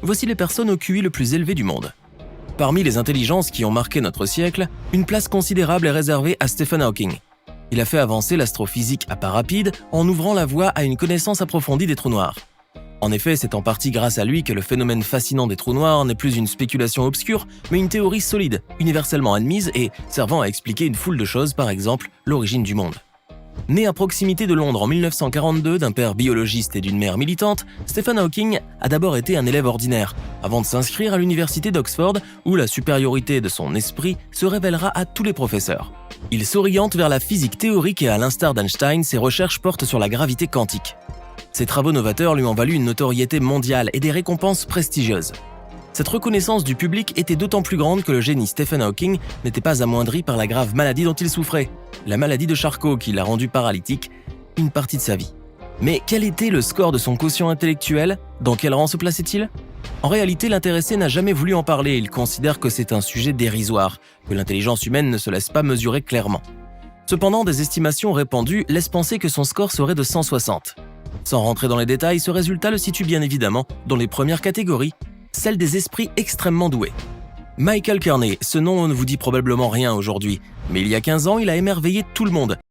voici les personnes au QI le plus élevé du monde. Parmi les intelligences qui ont marqué notre siècle, une place considérable est réservée à Stephen Hawking. Il a fait avancer l'astrophysique à pas rapide en ouvrant la voie à une connaissance approfondie des trous noirs. En effet, c'est en partie grâce à lui que le phénomène fascinant des trous noirs n'est plus une spéculation obscure, mais une théorie solide, universellement admise et servant à expliquer une foule de choses, par exemple l'origine du monde. Né à proximité de Londres en 1942 d'un père biologiste et d'une mère militante, Stephen Hawking a d'abord été un élève ordinaire, avant de s'inscrire à l'université d'Oxford où la supériorité de son esprit se révélera à tous les professeurs. Il s'oriente vers la physique théorique et à l'instar d'Einstein, ses recherches portent sur la gravité quantique. Ses travaux novateurs lui ont valu une notoriété mondiale et des récompenses prestigieuses. Cette reconnaissance du public était d'autant plus grande que le génie Stephen Hawking n'était pas amoindri par la grave maladie dont il souffrait, la maladie de Charcot qui l'a rendu paralytique une partie de sa vie. Mais quel était le score de son quotient intellectuel? Dans quel rang se plaçait-il? En réalité, l'intéressé n'a jamais voulu en parler, il considère que c'est un sujet dérisoire, que l'intelligence humaine ne se laisse pas mesurer clairement. Cependant, des estimations répandues laissent penser que son score serait de 160. Sans rentrer dans les détails, ce résultat le situe bien évidemment dans les premières catégories, celle des esprits extrêmement doués. Michael Kearney, ce nom ne vous dit probablement rien aujourd'hui, mais il y a 15 ans, il a émerveillé tout le monde